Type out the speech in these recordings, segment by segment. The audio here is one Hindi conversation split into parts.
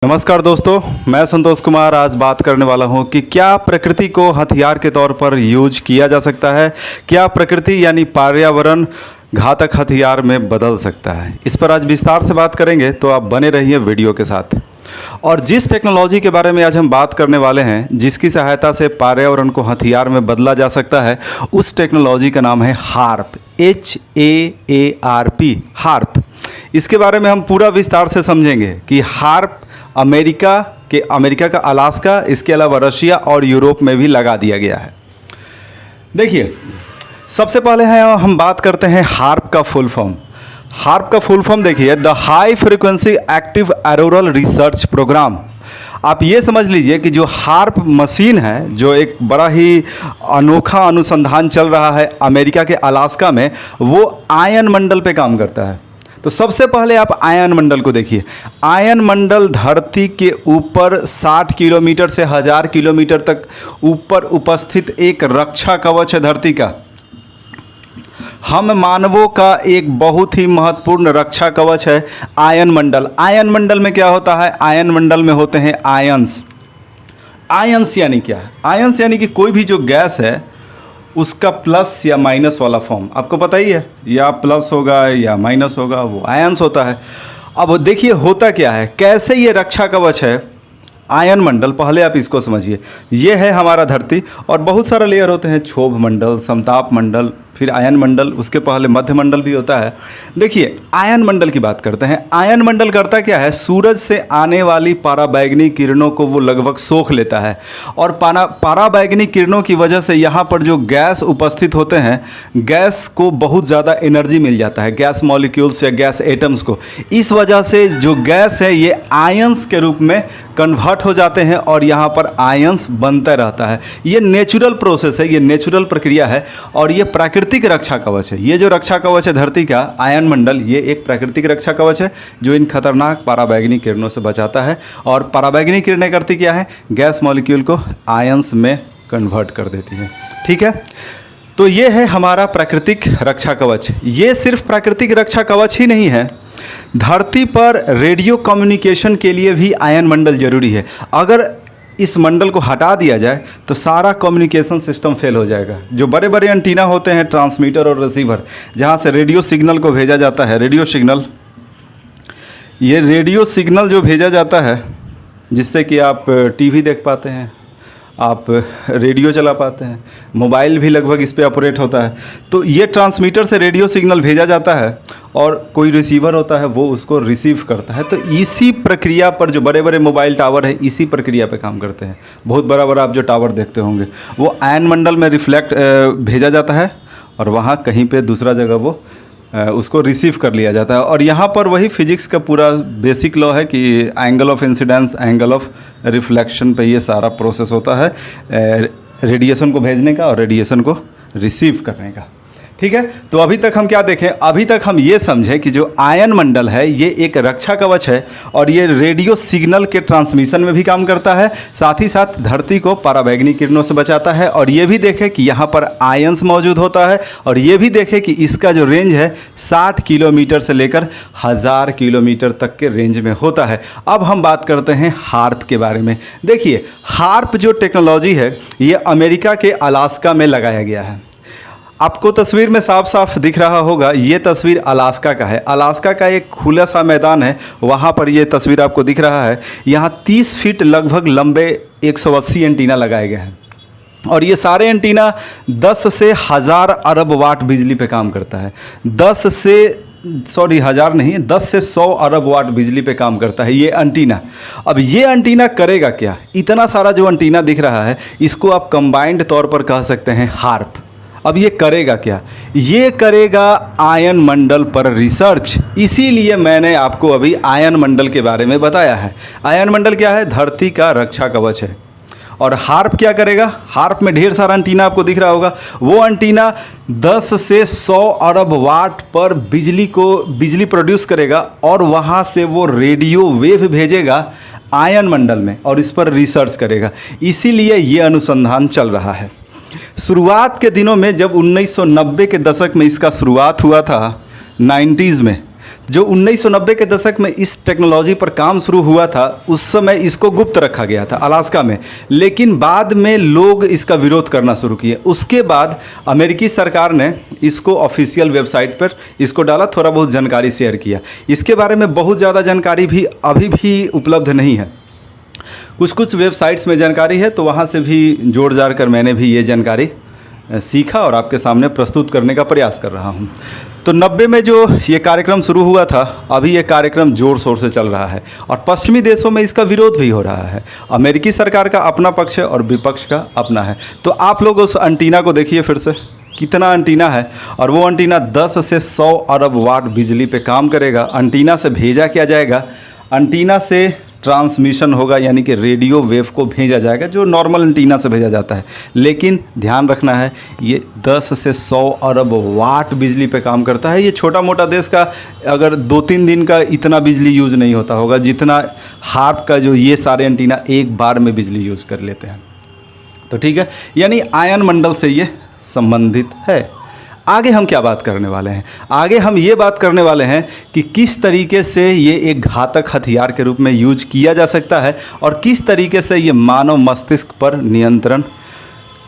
नमस्कार दोस्तों, मैं संतोष कुमार आज बात करने वाला हूं कि क्या प्रकृति को हथियार के तौर पर यूज किया जा सकता है। क्या प्रकृति यानी पर्यावरण घातक हथियार में बदल सकता है। इस पर आज विस्तार से बात करेंगे, तो आप बने रहिए वीडियो के साथ। और जिस टेक्नोलॉजी के बारे में आज हम बात करने वाले हैं, जिसकी सहायता से पर्यावरण को हथियार में बदला जा सकता है, उस टेक्नोलॉजी का नाम है हार्प। HAARP, harp. इसके बारे में हम पूरा विस्तार से समझेंगे कि हार्प अमेरिका का अलास्का, इसके अलावा रशिया और यूरोप में भी लगा दिया गया है। देखिए, सबसे पहले हम बात करते हैं हार्प का फुल फॉर्म। हार्प का फुल फॉर्म देखिए, the high frequency active auroral research program. आप ये समझ लीजिए कि जो हार्प मशीन है, जो एक बड़ा ही अनोखा अनुसंधान चल रहा है अमेरिका के अलास्का में, वो आयन मंडल पे काम करता है। तो सबसे पहले आप आयन मंडल को देखिए। आयन मंडल धरती के ऊपर 60 किलोमीटर से 1000 किलोमीटर तक ऊपर उपस्थित एक रक्षा कवच है धरती का। हम मानवों का एक बहुत ही महत्वपूर्ण रक्षा कवच है आयन मंडल। आयन मंडल में क्या होता है? आयन मंडल में होते हैं आयंस। आयंस यानी क्या है? आयंस यानी कि कोई भी जो गैस है उसका प्लस या माइनस वाला फॉर्म आपको पता ही है, या प्लस होगा या माइनस होगा, वो आयंस होता है। अब देखिए होता क्या है, कैसे ये रक्षा कवच है आयन मंडल। पहले आप इसको समझिए। ये है हमारा धरती और बहुत सारे लेयर होते हैं, क्षोभ मंडल, समताप मंडल, फिर आयन मंडल, उसके पहले मध्य मंडल भी होता है। देखिए, आयन मंडल की बात करते हैं। आयन मंडल करता क्या है? सूरज से आने वाली पराबैंगनी किरणों को वो लगभग सोख लेता है और पराबैंगनी किरणों की वजह से यहाँ पर जो गैस उपस्थित होते हैं, गैस को बहुत ज़्यादा एनर्जी मिल जाता है, गैस मॉलिक्यूल्स या गैस एटम्स को। इस वजह से जो गैस है ये आयंस के रूप में कन्वर्ट हो जाते हैं और यहाँ पर आयंस बनता रहता है। ये नेचुरल प्रोसेस है, ये नेचुरल प्रक्रिया है और ये प्राकृतिक रक्षा कवच है। ये जो रक्षा कवच है धरती का आयन मंडल, ये एक प्राकृतिक रक्षा कवच है जो इन खतरनाक पराबैंगनी किरणों से बचाता है। और पराबैंगनी किरणें करती क्या है? गैस मॉलिक्यूल को आयंस में कन्वर्ट कर देती है। ठीक है, तो ये है हमारा प्राकृतिक रक्षा कवच। ये सिर्फ प्राकृतिक रक्षा कवच ही नहीं है, धरती पर रेडियो कम्युनिकेशन के लिए भी आयन मंडल जरूरी है। अगर इस मंडल को हटा दिया जाए तो सारा कम्युनिकेशन सिस्टम फेल हो जाएगा। जो बड़े बड़े एंटीना होते हैं, ट्रांसमीटर और रिसीवर, जहाँ से रेडियो सिग्नल को भेजा जाता है, रेडियो सिग्नल, ये रेडियो सिग्नल जो भेजा जाता है जिससे कि आप टीवी देख पाते हैं, आप रेडियो चला पाते हैं, मोबाइल भी लगभग इस पे ऑपरेट होता है। तो ये ट्रांसमीटर से रेडियो सिग्नल भेजा जाता है और कोई रिसीवर होता है, वो उसको रिसीव करता है। तो इसी प्रक्रिया पर जो बड़े बड़े मोबाइल टावर है, इसी प्रक्रिया पे काम करते हैं। बहुत बड़ा बड़ा आप जो टावर देखते होंगे, वो आयन मंडल में रिफ्लेक्ट भेजा जाता है और वहाँ कहीं पे दूसरा जगह वो उसको रिसीव कर लिया जाता है। और यहाँ पर वही फिजिक्स का पूरा बेसिक लॉ है कि angle of incidence, angle of reflection पे ये सारा प्रोसेस होता है रेडिएशन को भेजने का और रेडिएशन को रिसीव करने का। ठीक है, तो अभी तक हम क्या देखें? अभी तक हम ये समझें कि जो आयन मंडल है ये एक रक्षा कवच है और ये रेडियो सिग्नल के ट्रांसमिशन में भी काम करता है, साथ ही साथ धरती को पराबैंगनी किरणों से बचाता है। और ये भी देखें कि यहाँ पर आयंस मौजूद होता है और ये भी देखें कि इसका जो रेंज है 60 किलोमीटर से लेकर 1000 किलोमीटर तक के रेंज में होता है। अब हम बात करते हैं हार्प के बारे में। देखिए, हार्प जो टेक्नोलॉजी है ये अमेरिका के अलास्का में लगाया गया है। आपको तस्वीर में साफ साफ दिख रहा होगा, ये तस्वीर अलास्का का है। अलास्का का एक खुला सा मैदान है, वहाँ पर ये तस्वीर आपको दिख रहा है। यहाँ 30 फीट लगभग लंबे 180 एंटीना लगाए गए हैं और ये सारे एंटीना 10 से 1000 अरब वाट बिजली पे काम करता है। 10 से 100 अरब वाट बिजली पे काम करता है ये एंटीना। अब ये एंटीना करेगा क्या? इतना सारा जो एंटीना दिख रहा है, इसको आप कंबाइंड तौर पर कह सकते हैं हार्प। अब ये करेगा क्या? ये करेगा आयन मंडल पर रिसर्च। इसीलिए मैंने आपको अभी आयन मंडल के बारे में बताया है। आयन मंडल क्या है? धरती का रक्षा कवच है। और हार्प क्या करेगा? हार्प में ढेर सारा एंटीना आपको दिख रहा होगा। वो एंटीना 10 से 100 अरब वाट पर बिजली प्रोड्यूस करेगा और वहाँ से वो रेडियो वेव भेजेगा आयन मंडल में और इस पर रिसर्च करेगा। इसीलिए ये अनुसंधान चल रहा है। शुरुआत के दिनों में जब 1990 के दशक में इसका शुरुआत हुआ था, 90s में, जो 1990 के दशक में इस टेक्नोलॉजी पर काम शुरू हुआ था, उस समय इसको गुप्त रखा गया था अलास्का में, लेकिन बाद में लोग इसका विरोध करना शुरू किए। उसके बाद अमेरिकी सरकार ने इसको ऑफिशियल वेबसाइट पर इसको डाला, थोड़ा बहुत जानकारी शेयर किया। इसके बारे में बहुत ज़्यादा जानकारी भी अभी भी उपलब्ध नहीं है। कुछ कुछ वेबसाइट्स में जानकारी है, तो वहाँ से भी जोड़ जाड़ कर मैंने भी ये जानकारी सीखा और आपके सामने प्रस्तुत करने का प्रयास कर रहा हूँ। तो 90 में जो ये कार्यक्रम शुरू हुआ था, अभी ये कार्यक्रम ज़ोर शोर से चल रहा है और पश्चिमी देशों में इसका विरोध भी हो रहा है। अमेरिकी सरकार का अपना पक्ष है और विपक्ष का अपना है। तो आप लोग उस एंटीना को देखिए फिर से, कितना एंटीना है, और वो एंटीना 10 से 100 अरब वाट बिजली पे काम करेगा। एंटीना से भेजा क्या जाएगा, एंटीना से ट्रांसमिशन होगा, यानी कि रेडियो वेव को भेजा जाएगा, जो नॉर्मल एंटीना से भेजा जाता है। लेकिन ध्यान रखना है, ये 10 से 100 अरब वाट बिजली पे काम करता है। ये छोटा मोटा देश का अगर 2-3 दिन का इतना बिजली यूज़ नहीं होता होगा जितना हार्प का जो ये सारे एंटीना एक बार में बिजली यूज़ कर लेते हैं। तो ठीक है, यानी आयन मंडल से ये संबंधित है। आगे हम क्या बात करने वाले हैं, आगे हम ये बात करने वाले हैं कि किस तरीके से ये एक घातक हथियार के रूप में यूज किया जा सकता है और किस तरीके से ये मानव मस्तिष्क पर नियंत्रण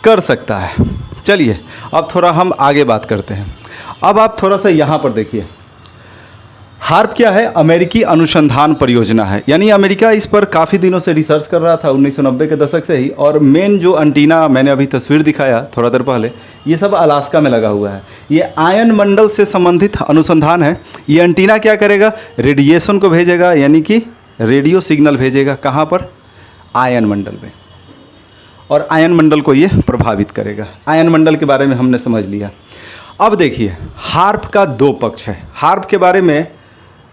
कर सकता है। चलिए अब थोड़ा हम आगे बात करते हैं। अब आप थोड़ा सा यहाँ पर देखिए, हार्प क्या है, अमेरिकी अनुसंधान परियोजना है। यानी अमेरिका इस पर काफ़ी दिनों से रिसर्च कर रहा था, 1990 के दशक से ही। और मेन जो एंटीना मैंने अभी तस्वीर दिखाया थोड़ा देर पहले, ये सब अलास्का में लगा हुआ है। ये आयन मंडल से संबंधित अनुसंधान है। ये एंटीना क्या करेगा, रेडिएशन को भेजेगा, यानी कि रेडियो सिग्नल भेजेगा। कहाँ पर, आयन मंडल में, और आयन मंडल को ये प्रभावित करेगा। आयन मंडल के बारे में हमने समझ लिया। अब देखिए, हार्प का 2 पक्ष है। हार्प के बारे में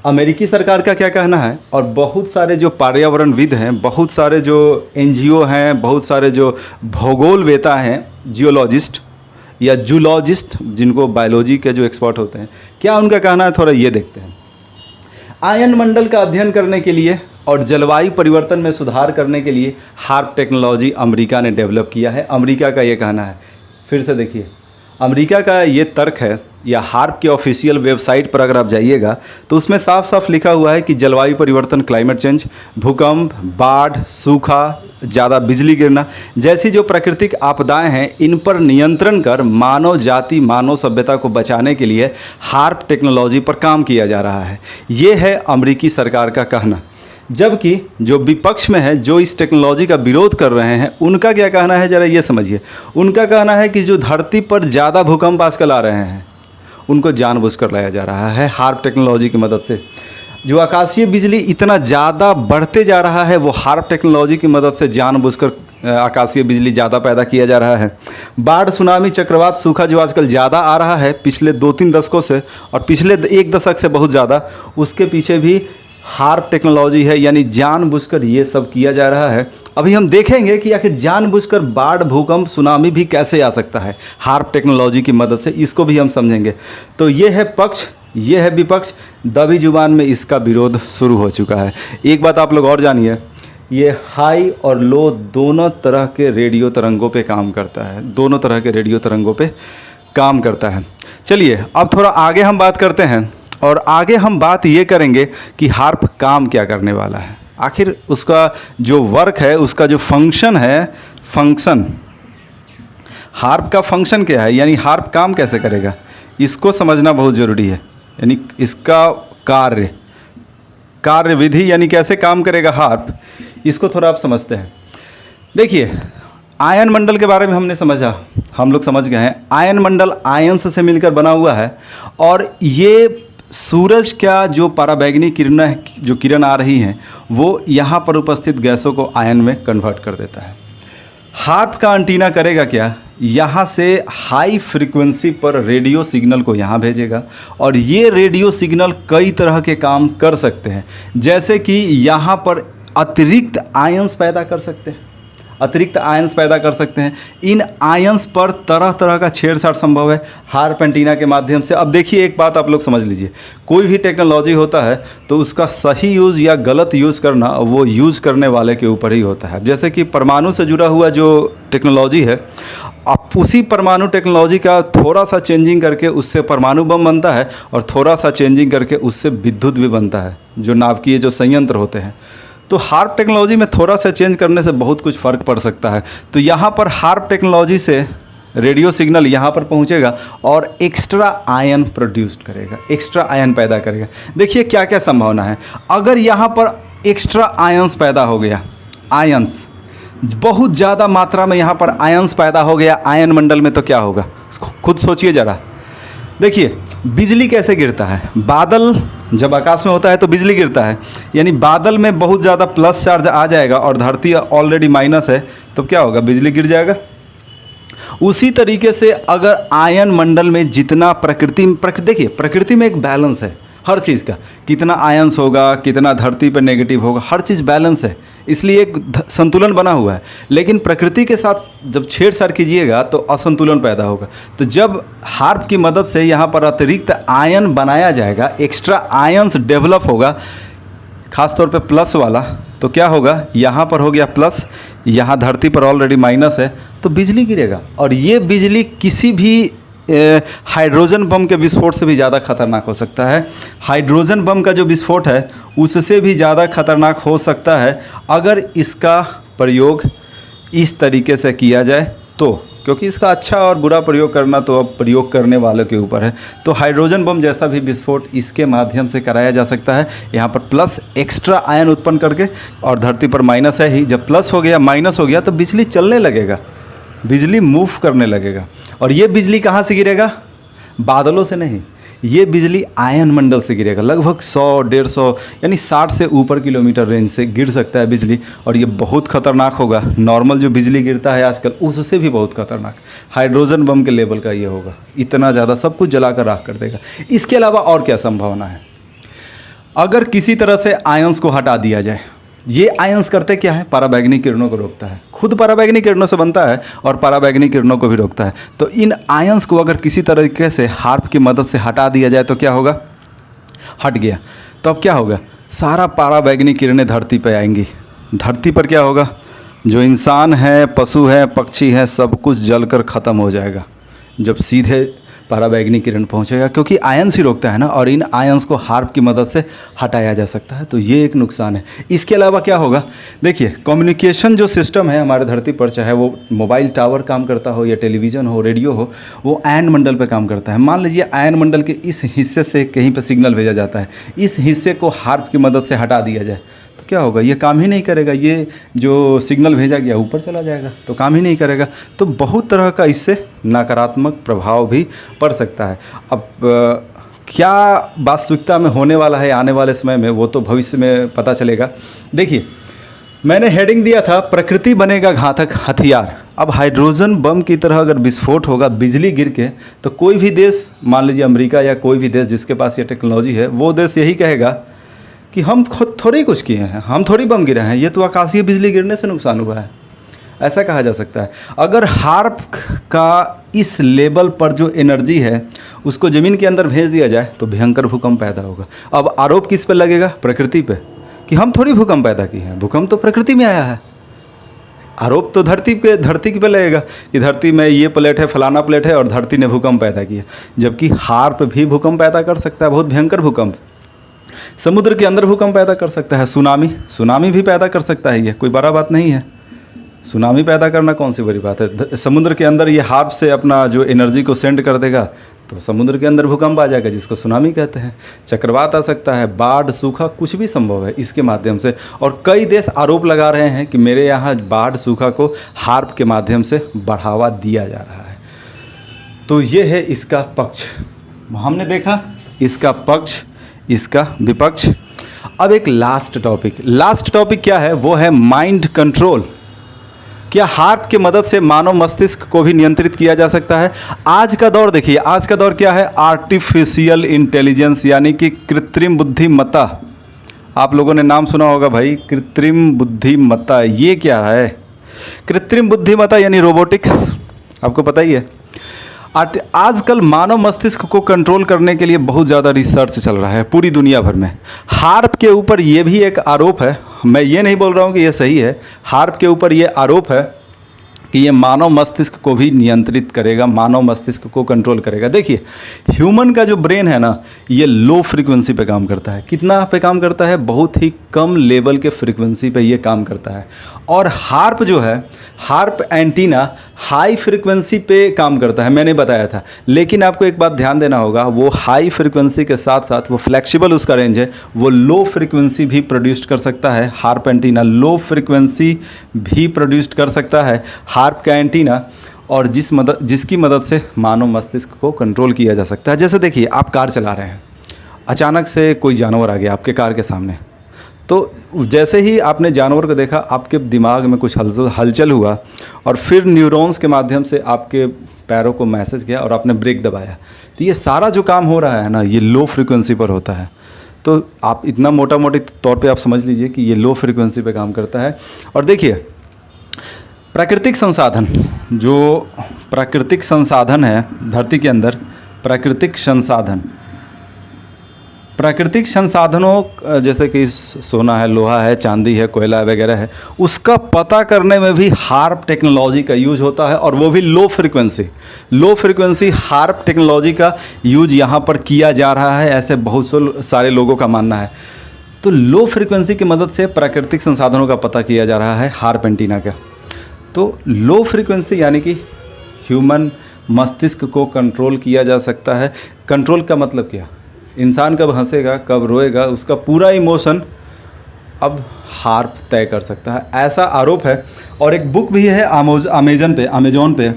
अमेरिकी सरकार का क्या कहना है, और बहुत सारे जो पर्यावरणविद हैं, बहुत सारे जो NGO हैं, बहुत सारे जो भूगोलवेता हैं, जियोलॉजिस्ट या जूलॉजिस्ट, जिनको बायोलॉजी के जो एक्सपर्ट होते हैं, क्या उनका कहना है, थोड़ा ये देखते हैं। आयन मंडल का अध्ययन करने के लिए और जलवायु परिवर्तन में सुधार करने के लिए हार्प टेक्नोलॉजी अमेरिका ने डेवलप किया है। अमेरिका का ये कहना है। फिर से देखिए, अमेरिका का ये तर्क है, या हार्प के ऑफिशियल वेबसाइट पर अगर आप जाइएगा तो उसमें साफ साफ लिखा हुआ है कि जलवायु परिवर्तन, क्लाइमेट चेंज, भूकंप, बाढ़, सूखा, ज़्यादा बिजली गिरना जैसी जो प्राकृतिक आपदाएं हैं, इन पर नियंत्रण कर मानव जाति, मानव सभ्यता को बचाने के लिए हार्प टेक्नोलॉजी पर काम किया जा रहा है। ये है अमेरिकी सरकार का कहना। जबकि जो विपक्ष में है, जो इस टेक्नोलॉजी का विरोध कर रहे हैं, उनका क्या कहना है, ज़रा ये समझिए। उनका कहना है कि जो धरती पर ज़्यादा भूकंप आजकल आ रहे हैं, उनको जानबूझकर लाया जा रहा है हार्प टेक्नोलॉजी की मदद से। जो आकाशीय बिजली इतना ज़्यादा बढ़ते जा रहा है, वो हार्प टेक्नोलॉजी की मदद से जानबूझकर आकाशीय बिजली ज़्यादा पैदा किया जा रहा है। बाढ़, सुनामी, चक्रवात, सूखा जो आजकल ज़्यादा आ रहा है पिछले 2-3 दशकों से, और पिछले 1 दशक से बहुत ज़्यादा, उसके पीछे भी हार्प टेक्नोलॉजी है। यानी जानबूझकर ये सब किया जा रहा है। अभी हम देखेंगे कि आखिर जानबूझकर बाढ़, भूकंप, सुनामी भी कैसे आ सकता है हार्प टेक्नोलॉजी की मदद से, इसको भी हम समझेंगे। तो ये है पक्ष, ये है विपक्ष। दबी जुबान में इसका विरोध शुरू हो चुका है। एक बात आप लोग और जानिए, ये हाई और लो दोनों तरह के रेडियो तरंगों पे काम करता है, दोनों तरह के रेडियो तरंगों पे काम करता है। चलिए अब थोड़ा आगे हम बात करते हैं, और आगे हम बात ये करेंगे कि हार्प काम क्या करने वाला है, आखिर उसका जो वर्क है, उसका जो फंक्शन है, फंक्शन, हार्प का फंक्शन क्या है, यानी हार्प काम कैसे करेगा, इसको समझना बहुत ज़रूरी है। यानी इसका कार्य विधि, यानी कैसे काम करेगा हार्प, इसको थोड़ा आप समझते हैं। देखिए, आयन मंडल के बारे में हमने समझा, हम लोग समझ गए हैं। आयन मंडल आयंस से मिलकर बना हुआ है, और ये सूरज का जो पराबैंगनी किरण आ रही हैं, वो यहाँ पर उपस्थित गैसों को आयन में कन्वर्ट कर देता है। हार्प का एंटीना करेगा क्या, यहाँ से हाई फ्रीक्वेंसी पर रेडियो सिग्नल को यहाँ भेजेगा, और ये रेडियो सिग्नल कई तरह के काम कर सकते हैं। जैसे कि यहाँ पर अतिरिक्त आयंस पैदा कर सकते हैं। अतिरिक्त आयंस पैदा कर सकते हैं। इन आयंस पर तरह तरह का छेड़छाड़ संभव है हार्प एंटीना के माध्यम से। अब देखिए एक बात आप लोग समझ लीजिए, कोई भी टेक्नोलॉजी होता है तो उसका सही यूज़ या गलत यूज़ करना वो यूज़ करने वाले के ऊपर ही होता है। जैसे कि परमाणु से जुड़ा हुआ जो टेक्नोलॉजी है, आप उसी परमाणु टेक्नोलॉजी का थोड़ा सा चेंजिंग करके उससे परमाणु बम बनता है और थोड़ा सा चेंजिंग करके उससे विद्युत भी बनता है, जो नाभिकीय जो संयंत्र होते हैं। तो हार्प टेक्नोलॉजी में थोड़ा सा चेंज करने से बहुत कुछ फ़र्क पड़ सकता है। तो यहाँ पर हार्प टेक्नोलॉजी से रेडियो सिग्नल यहाँ पर पहुँचेगा और एक्स्ट्रा आयन प्रोड्यूस करेगा, एक्स्ट्रा आयन पैदा करेगा। देखिए क्या क्या संभावना है। अगर यहाँ पर एक्स्ट्रा आयंस पैदा हो गया, आयंस बहुत ज़्यादा मात्रा में यहाँ पर आयंस पैदा हो गया आयन मंडल में, तो क्या होगा खुद सोचिए ज़रा। देखिए बिजली कैसे गिरता है, बादल जब आकाश में होता है तो बिजली गिरता है, यानी बादल में बहुत ज़्यादा प्लस चार्ज आ जाएगा और धरती ऑलरेडी माइनस है, तो क्या होगा, बिजली गिर जाएगा। उसी तरीके से अगर आयन मंडल में जितना देखिए प्रकृति में एक बैलेंस है हर चीज़ का, कितना आयंस होगा, कितना धरती पर नेगेटिव होगा, हर चीज़ बैलेंस है, इसलिए एक संतुलन बना हुआ है। लेकिन प्रकृति के साथ जब छेड़छाड़ कीजिएगा तो असंतुलन पैदा होगा। तो जब हार्प की मदद से यहाँ पर अतिरिक्त आयन बनाया जाएगा, एक्स्ट्रा आयंस डेवलप होगा, ख़ास तौर पे प्लस वाला, तो क्या होगा, यहाँ पर हो गया प्लस, यहाँ धरती पर ऑलरेडी माइनस है, तो बिजली गिरेगा। और ये बिजली किसी भी हाइड्रोजन बम के विस्फोट से भी ज़्यादा खतरनाक हो सकता है। हाइड्रोजन बम का जो विस्फोट है उससे भी ज़्यादा खतरनाक हो सकता है अगर इसका प्रयोग इस तरीके से किया जाए तो, क्योंकि इसका अच्छा और बुरा प्रयोग करना तो अब प्रयोग करने वालों के ऊपर है। तो हाइड्रोजन बम जैसा भी विस्फोट इसके माध्यम से कराया जा सकता है, यहाँ पर प्लस एक्स्ट्रा आयन उत्पन्न करके, और धरती पर माइनस है ही, जब प्लस हो गया माइनस हो गया तो बिजली चलने लगेगा, बिजली मूव करने लगेगा। और ये बिजली कहाँ से गिरेगा, बादलों से नहीं, ये बिजली आयन मंडल से गिरेगा। लगभग 100-150 यानी 60 से ऊपर किलोमीटर रेंज से गिर सकता है बिजली, और ये बहुत ख़तरनाक होगा। नॉर्मल जो बिजली गिरता है आजकल उससे भी बहुत खतरनाक, हाइड्रोजन बम के लेवल का ये होगा, इतना ज़्यादा सब कुछ जलाकर राख कर देगा। इसके अलावा और क्या संभावना है, अगर किसी तरह से आयंस को हटा दिया जाए, ये आयंस करते क्या है, पराबैंगनी किरणों को रोकता है, खुद पराबैंगनी किरणों से बनता है और पराबैंगनी किरणों को भी रोकता है। तो इन आयंस को अगर किसी तरीके से हार्प की मदद से हटा दिया जाए तो क्या होगा, हट गया, तो अब क्या होगा, सारा पराबैंगनी किरणें धरती पर आएंगी। धरती पर क्या होगा, जो इंसान है, पशु है, पक्षी है, सब कुछ जलकर ख़त्म हो जाएगा जब सीधे पराबैंगनी किरण पहुंचेगा, क्योंकि आयंस ही रोकता है ना, और इन आयंस को हार्प की मदद से हटाया जा सकता है। तो ये एक नुकसान है। इसके अलावा क्या होगा, देखिए कम्युनिकेशन जो सिस्टम है हमारे धरती पर, चाहे वो मोबाइल टावर काम करता हो या टेलीविज़न हो, रेडियो हो, वो आयन मंडल पे काम करता है। मान लीजिए आयन मंडल के इस हिस्से से कहीं पर सिग्नल भेजा जाता है, इस हिस्से को हार्प की मदद से हटा दिया जाए तो क्या होगा, ये काम ही नहीं करेगा, ये जो सिग्नल भेजा गया ऊपर चला जाएगा, तो काम ही नहीं करेगा। तो बहुत तरह का इससे नकारात्मक प्रभाव भी पड़ सकता है। अब क्या वास्तविकता में होने वाला है आने वाले समय में, वो तो भविष्य में पता चलेगा। देखिए मैंने हेडिंग दिया था, प्रकृति बनेगा घातक हथियार। अब हाइड्रोजन बम की तरह अगर विस्फोट होगा बिजली गिर के, तो कोई भी देश, मान लीजिए अमेरिका या कोई भी देश जिसके पास ये टेक्नोलॉजी है, वो देश यही कहेगा कि हम खुद थोड़ी कुछ किए हैं, हम थोड़ी बम गिरे हैं, ये तो आकाशीय बिजली गिरने से नुकसान हुआ है, ऐसा कहा जा सकता है। अगर हार्प का इस लेवल पर जो एनर्जी है उसको ज़मीन के अंदर भेज दिया जाए तो भयंकर भूकंप पैदा होगा। अब आरोप किस पे लगेगा, प्रकृति पे, कि हम थोड़ी भूकंप पैदा किए हैं, भूकंप तो प्रकृति में आया है। आरोप तो धरती पे लगेगा कि धरती में ये प्लेट है, फलाना प्लेट है और धरती ने भूकंप पैदा किया, जबकि हार्प भी भूकंप पैदा कर सकता है, बहुत भयंकर भूकंप। समुद्र के अंदर भूकंप पैदा कर सकता है, सुनामी भी पैदा कर सकता है, ये कोई बड़ा बात नहीं है। सुनामी पैदा करना कौन सी बड़ी बात है। समुद्र के अंदर ये हार्प से अपना जो एनर्जी को सेंड कर देगा तो समुद्र के अंदर भूकंप आ जाएगा, जिसको सुनामी कहते हैं। चक्रवात आ सकता है, बाढ़, सूखा, कुछ भी संभव है इसके माध्यम से। और कई देश आरोप लगा रहे हैं कि मेरे यहाँ बाढ़, सूखा को हार्प के माध्यम से बढ़ावा दिया जा रहा है। तो ये है इसका पक्ष, हमने देखा इसका पक्ष, इसका विपक्ष। अब एक लास्ट टॉपिक क्या है, वो है माइंड कंट्रोल। क्या हार्प की मदद से मानव मस्तिष्क को भी नियंत्रित किया जा सकता है। आज का दौर देखिए, आज का दौर क्या है, आर्टिफिशियल इंटेलिजेंस, यानी कि कृत्रिम बुद्धिमत्ता। आप लोगों ने नाम सुना होगा भाई, कृत्रिम बुद्धिमत्ता। ये क्या है, कृत्रिम बुद्धिमत्ता यानी रोबोटिक्स आपको पता ही है। आजकल मानव मस्तिष्क को कंट्रोल करने के लिए बहुत ज़्यादा रिसर्च चल रहा है पूरी दुनिया भर में। हार्प के ऊपर ये भी एक आरोप है, मैं ये नहीं बोल रहा हूँ कि ये सही है, हार्प के ऊपर ये आरोप है कि ये मानव मस्तिष्क को भी नियंत्रित करेगा, मानव मस्तिष्क को कंट्रोल करेगा। देखिए ह्यूमन का जो ब्रेन है ना, ये लो फ्रीक्वेंसी पे काम करता है। कितना पे काम करता है? बहुत ही कम लेवल के फ्रीक्वेंसी पे ये काम करता है। और हार्प जो है, हार्प एंटीना हाई फ्रीक्वेंसी पे काम करता है, मैंने बताया था। लेकिन आपको एक बात ध्यान देना होगा, वो हाई फ्रीक्वेंसी के साथ साथ वो फ्लेक्सिबल उसका रेंज है, वो लो फ्रीक्वेंसी भी प्रोड्यूस कर सकता है। हार्प एंटीना लो फ्रीक्वेंसी भी प्रोड्यूस कर सकता है, हार्प का एंटीना, और जिसकी मदद से मानव मस्तिष्क को कंट्रोल किया जा सकता है। जैसे देखिए आप कार चला रहे हैं, अचानक से कोई जानवर आ गया आपके कार के सामने, तो जैसे ही आपने जानवर को देखा आपके दिमाग में कुछ हलचल हुआ और फिर न्यूरॉन्स के माध्यम से आपके पैरों को मैसेज किया और आपने ब्रेक दबाया। तो ये सारा जो काम हो रहा है ना, ये लो फ्रीक्वेंसी पर होता है। तो आप इतना मोटे तौर पे आप समझ लीजिए कि ये लो फ्रीक्वेंसी पे काम करता है। और देखिए प्राकृतिक संसाधन, जो प्राकृतिक संसाधन है धरती के अंदर, प्राकृतिक संसाधनों जैसे कि सोना है, लोहा है, चांदी है, कोयला वगैरह है, उसका पता करने में भी हार्प टेक्नोलॉजी का यूज होता है, और वो भी लो फ्रीक्वेंसी हार्प टेक्नोलॉजी का यूज यहाँ पर किया जा रहा है, ऐसे बहुत सारे लोगों का मानना है। तो लो फ्रीक्वेंसी की मदद से प्राकृतिक संसाधनों का पता किया जा रहा है हार्प एंटीना का। तो लो फ्रीक्वेंसी यानी कि ह्यूमन मस्तिष्क को कंट्रोल किया जा सकता है। कंट्रोल का मतलब क्या? इंसान कब हंसेगा, कब रोएगा, उसका पूरा इमोशन अब हार्प तय कर सकता है, ऐसा आरोप है। और एक बुक भी है अमेजॉन पे,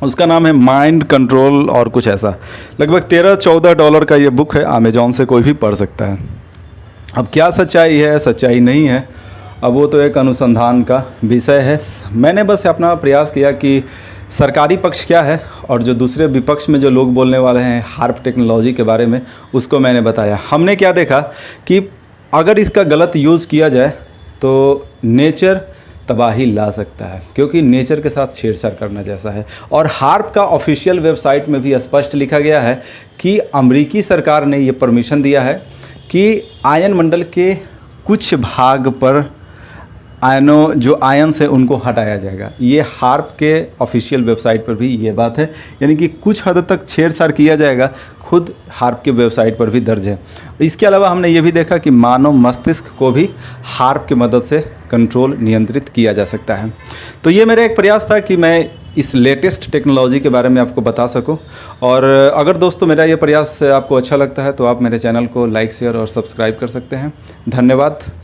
उसका नाम है माइंड कंट्रोल और कुछ ऐसा, लगभग $13-14 का ये बुक है, अमेजॉन से कोई भी पढ़ सकता है। अब क्या सच्चाई है, सच्चाई नहीं है, अब वो तो एक अनुसंधान का विषय है। मैंने बस अपना प्रयास किया कि सरकारी पक्ष क्या है और जो दूसरे विपक्ष में जो लोग बोलने वाले हैं हार्प टेक्नोलॉजी के बारे में, उसको मैंने बताया। हमने क्या देखा कि अगर इसका गलत यूज़ किया जाए तो नेचर तबाही ला सकता है, क्योंकि नेचर के साथ छेड़छाड़ करना जैसा है। और हार्प का ऑफिशियल वेबसाइट में भी स्पष्ट लिखा गया है कि अमेरिकी सरकार ने ये परमिशन दिया है कि आयन मंडल के कुछ भाग पर जो आयंस है उनको हटाया जाएगा। ये हार्प के ऑफिशियल वेबसाइट पर भी ये बात है, यानी कि कुछ हद तक छेड़छाड़ किया जाएगा, खुद हार्प के वेबसाइट पर भी दर्ज है। इसके अलावा हमने ये भी देखा कि मानव मस्तिष्क को भी हार्प की मदद से कंट्रोल नियंत्रित किया जा सकता है। तो ये मेरा एक प्रयास था कि मैं इस लेटेस्ट टेक्नोलॉजी के बारे में आपको बता सकूं। और अगर दोस्तों मेरा ये प्रयास आपको अच्छा लगता है तो आप मेरे चैनल को लाइक, शेयर और सब्सक्राइब कर सकते हैं। धन्यवाद।